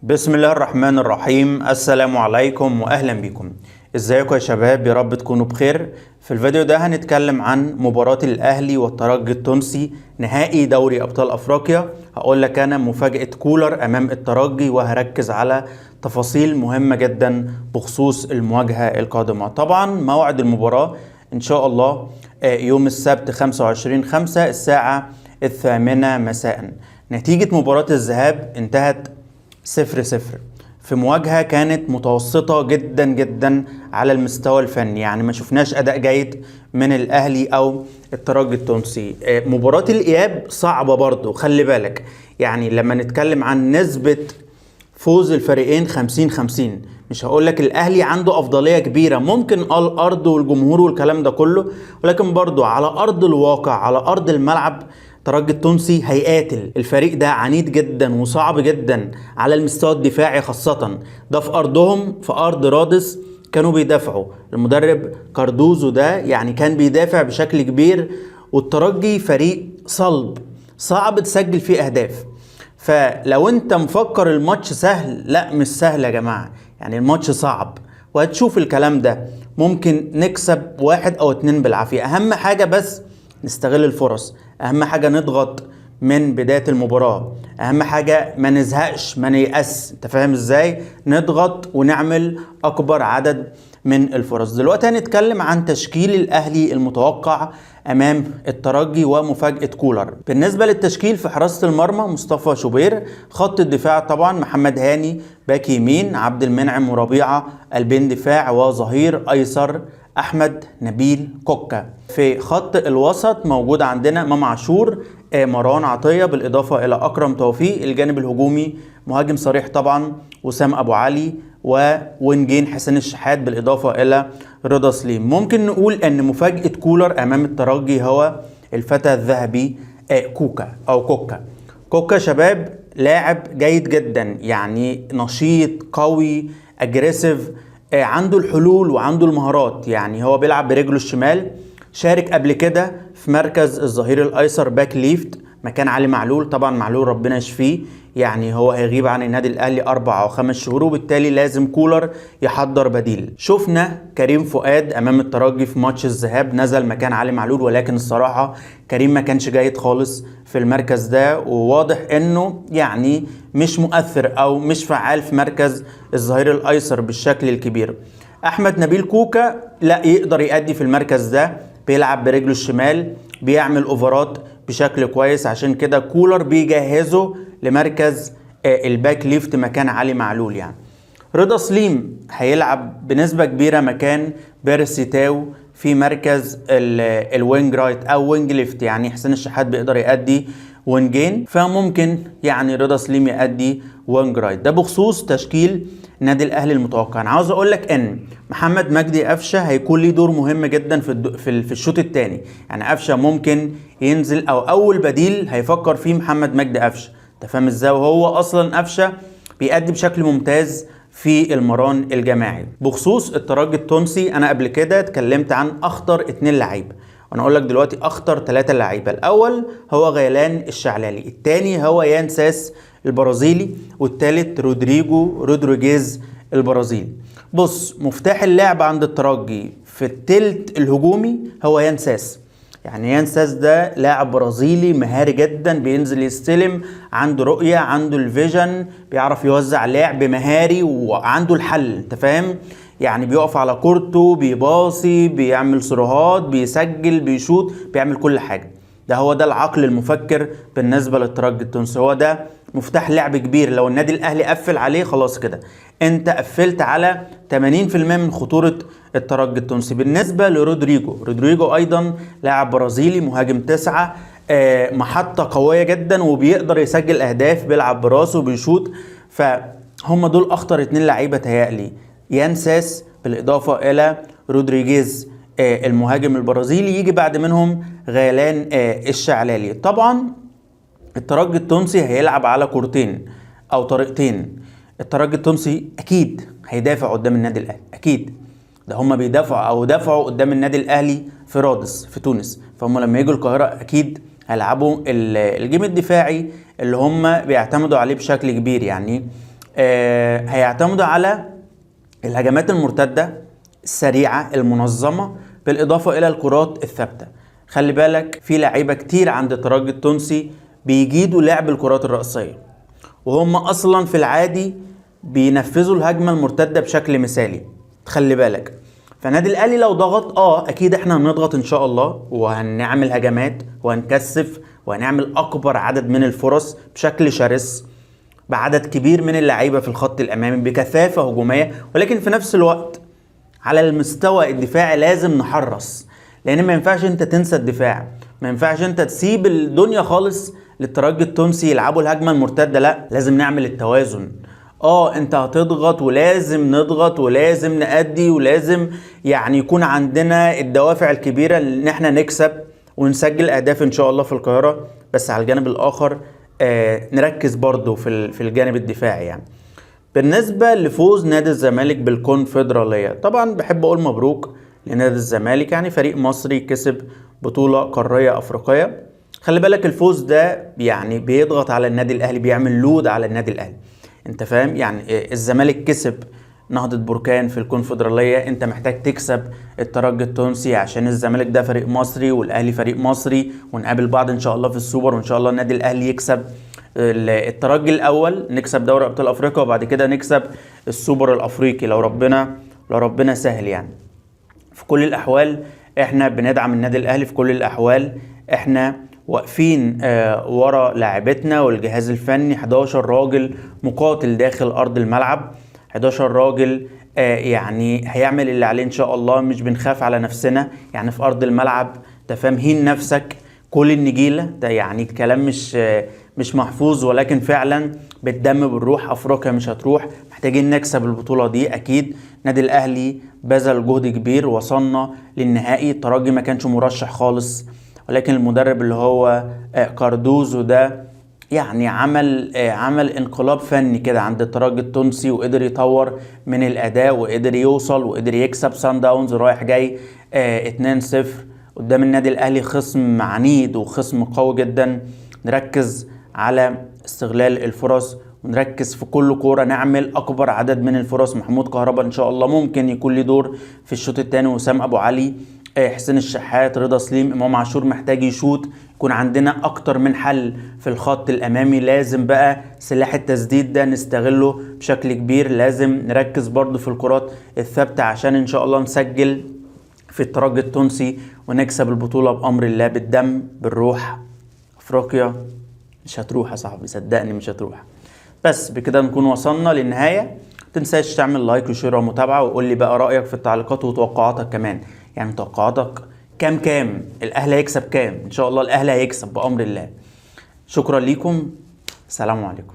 بسم الله الرحمن الرحيم. السلام عليكم واهلا بكم. ازيكم يا شباب؟ يا رب تكونوا بخير. في الفيديو ده هنتكلم عن مباراة الاهلي والترجي التونسي نهائي دوري ابطال افريقيا. هقول لك انا مفاجأة كولر امام الترجي، وهركز على تفاصيل مهمة جدا بخصوص المواجهة القادمة. طبعا موعد المباراة ان شاء الله يوم السبت 25/5 الساعة 8 مساء. نتيجة مباراة الذهاب انتهت 0-0 في مواجهة كانت متوسطة جدا جدا على المستوى الفني، يعني ما شفناش أداء جيد من الأهلي أو الترجي التونسي. مباراة الإياب صعبة برضو، خلي بالك. يعني لما نتكلم عن نسبة فوز الفريقين 50-50، مش هقولك الأهلي عنده أفضلية كبيرة، ممكن الأرض والجمهور والكلام ده كله، ولكن برضو على أرض الواقع على أرض الملعب الترجي التونسي هيقاتل. الفريق ده عنيد جدا وصعب جدا على المستوى الدفاعي، خاصة ده في أرضهم، في أرض رادس كانوا بيدافعوا. المدرب كاردوزو ده يعني كان بيدافع بشكل كبير، والترجي فريق صلب صعب تسجل فيه أهداف. فلو انت مفكر الماتش سهل، لا مش سهل يا جماعة، يعني الماتش صعب وهتشوف الكلام ده. ممكن نكسب 1 أو 2 بالعافية. أهم حاجة بس نستغل الفرص، اهم حاجة نضغط من بداية المباراة، اهم حاجة ما نزهقش ما نيأس. انت فاهم ازاي؟ نضغط ونعمل اكبر عدد من الفرص. دلوقتي هنتكلم عن تشكيل الاهلي المتوقع امام الترجي ومفاجأة كولر. بالنسبة للتشكيل، في حراسة المرمى مصطفى شوبير، خط الدفاع طبعا محمد هاني باك يمين، عبد المنعم وربيعة قلبين دفاع، وظهير ايسر احمد نبيل كوكا. في خط الوسط موجود عندنا امام عاشور، مروان عطية، بالاضافه الى اكرم توفيق. الجانب الهجومي مهاجم صريح طبعا وسام ابو علي، وونجين حسين الشحات، بالاضافه الى رضا سليم. ممكن نقول ان مفاجأة كولر امام الترجي هو الفتى الذهبي كوكا او كوكا. كوكا شباب لاعب جيد جدا، يعني نشيط قوي اجريسيف، عنده الحلول وعنده المهارات. يعني هو بيلعب برجله الشمال، شارك قبل كده في مركز الظهير الايسر باك ليفت مكان علي معلول. طبعا معلول ربنا يشفيه، يعني هو هيغيب عن النادي الاهلي 4 أو 5 شهور، وبالتالي لازم كولر يحضر بديل. شفنا كريم فؤاد امام الترجي في ماتش الذهاب، نزل مكان علي معلول، ولكن الصراحة كريم ما كانش جيد خالص في المركز ده، وواضح انه يعني مش مؤثر او مش فعال في مركز الظهير الايسر بالشكل الكبير. احمد نبيل كوكا لا يقدر يأدي في المركز ده، بيلعب برجله الشمال، بيعمل اوفرات بشكل كويس، عشان كده كولر بيجهزه لمركز الباك ليفت مكان علي معلول. يعني رضا سليم هيلعب بنسبة كبيرة مكان بيرسي تاو في مركز الوينج رايت او وينج ليفت، يعني حسين الشحات بيقدر يأدي وينجين، فممكن يعني رضا سليم يأدي وينج رايت. ده بخصوص تشكيل النادي الاهلي المتوقع. انا عاوز اقول لك ان محمد مجدي قفشه هيكون ليه دور مهم جدا في الشوط الثاني. يعني قفشه ممكن ينزل، او اول بديل هيفكر فيه محمد مجدي قفشه. انت فاهم ازاي؟ وهو اصلا قفشه بيأدي بشكل ممتاز في المران الجماعي. بخصوص الترجي التونسي، انا قبل كده اتكلمت عن اخطر 2 لعيبه، وانا اقول لك دلوقتي اخطر 3 لعيبه. الاول هو غيلان الشعلالي، الثاني هو يان ساس البرازيلي، والثالث رودريجيز البرازيلي. بص، مفتاح اللعب عند الترجي في الثلث الهجومي هو يان ساس. يعني يان ساس ده لاعب برازيلي مهاري جدا، بينزل يستلم، عنده رؤية، عنده الفيجن، بيعرف يوزع لعب مهاري، وعنده الحل. انت فاهم؟ يعني بيقف على كورته، بيباصي، بيعمل سيروهات، بيسجل، بيشوط، بيعمل كل حاجة. هو ده العقل المفكر بالنسبة للترجي التونسي، هو ده مفتاح لعب كبير. لو النادي الاهلي قفل عليه خلاص كده انت قفلت على 80% من خطورة الترجي التونسي. بالنسبة رودريجو ايضا لاعب برازيلي مهاجم 9، محطة قوية جدا وبيقدر يسجل اهداف، بيلعب براسه بيشوط. فهم دول اخطر 2 لعيبة تهيألي، يان ساس بالاضافة الى رودريجيز المهاجم البرازيلي، يجي بعد منهم غيلان الشعلالي. طبعا الترجي التونسي هيلعب على كورتين او طريقتين. الترجي التونسي اكيد هيدافع قدام النادي الاهلي، اكيد. ده هم بيدافعوا او دافعوا قدام النادي الاهلي في رادس في تونس، فهم لما يجوا القاهره اكيد هيلعبوا الجيم الدفاعي اللي هم بيعتمدوا عليه بشكل كبير. يعني هيعتمدوا على الهجمات المرتدة السريعة المنظمة بالإضافة إلى الكرات الثابتة. خلي بالك في لعيبة كتير عند الترجي التونسي بيجيدوا لعب الكرات الرأسية، وهم أصلا في العادي بينفذوا الهجمة المرتدة بشكل مثالي. خلي بالك فالنادي الأهلي لو ضغط أكيد احنا هنضغط إن شاء الله، وهنعمل هجمات وهنكثف وهنعمل أكبر عدد من الفرص بشكل شرس بعدد كبير من اللعيبة في الخط الأمامي بكثافة هجومية. ولكن في نفس الوقت على المستوى الدفاعي لازم نحرص، لان ما ينفعش انت تنسى الدفاع، ما ينفعش انت تسيب الدنيا خالص للترجي التونسي يلعبوا الهجمة المرتدة. لا، لازم نعمل التوازن. انت هتضغط ولازم نضغط ولازم نأدي ولازم يعني يكون عندنا الدوافع الكبيرة ان احنا نكسب ونسجل اهداف ان شاء الله في القاهرة. بس على الجانب الاخر نركز برضو في الجانب الدفاعي. يعني بالنسبة لفوز نادي الزمالك بالكونفدرالية، طبعا بحب اقول مبروك لنادي الزمالك، يعني فريق مصري كسب بطولة قارية افريقية. خلي بالك الفوز ده يعني بيضغط على النادي الاهلي، بيعمل لود على النادي الاهلي. انت فاهم؟ يعني الزمالك كسب نهضة بركان في الكونفدرالية، انت محتاج تكسب الترجي التونسي عشان الزمالك ده فريق مصري والاهلي فريق مصري، ونقابل بعض ان شاء الله في السوبر، وان شاء الله النادي الاهلي يكسب الترجي الاول، نكسب دوري ابطال افريقيا، وبعد كده نكسب السوبر الافريقي لو ربنا سهل. يعني في كل الاحوال احنا بندعم النادي الاهلي، في كل الاحوال احنا واقفين ورا لاعبتنا والجهاز الفني. 11 راجل مقاتل داخل ارض الملعب، 11 راجل يعني هيعمل اللي عليه ان شاء الله. مش بنخاف على نفسنا يعني في ارض الملعب، تفهمين نفسك كل النجيلة ده، يعني الكلام مش محفوظ ولكن فعلا بالدم بالروح. افريقيا مش هتروح، محتاجين نكسب البطولة دي اكيد. نادي الاهلي بذل جهد كبير، وصلنا للنهائي. الترجي ما كانش مرشح خالص، ولكن المدرب اللي هو كاردوزو ده يعني عمل انقلاب فني كده عند الترجي التونسي، وقدر يطور من الاداء وقدر يوصل وقدر يكسب سان داونز رايح جاي 2-0 قدام النادي الاهلي، خصم عنيد وخصم قوي جدا. نركز على استغلال الفرص ونركز في كل كوره، نعمل اكبر عدد من الفرص. محمود كهربا ان شاء الله ممكن يكون له دور في الشوط الثاني، وسام ابو علي، حسين الشحات، رضا سليم، امام عاشور محتاج يشوط. يكون عندنا اكتر من حل في الخط الامامي. لازم بقى سلاح التسديد ده نستغله بشكل كبير. لازم نركز برضو في الكرات الثابته عشان ان شاء الله نسجل في الترجي التونسي ونكسب البطوله بامر الله بالدم بالروح. افريقيا مش هتروح يا صاحبي، صدقني مش هتروح. بس بكده نكون وصلنا للنهايه. متنساش تعمل لايك وشير ومتابعه، وقول لي بقى رايك في التعليقات وتوقعاتك كمان. يعني توقعاتك كام الاهلي هيكسب كام؟ ان شاء الله الاهلي هيكسب بامر الله. شكرا ليكم، السلام عليكم.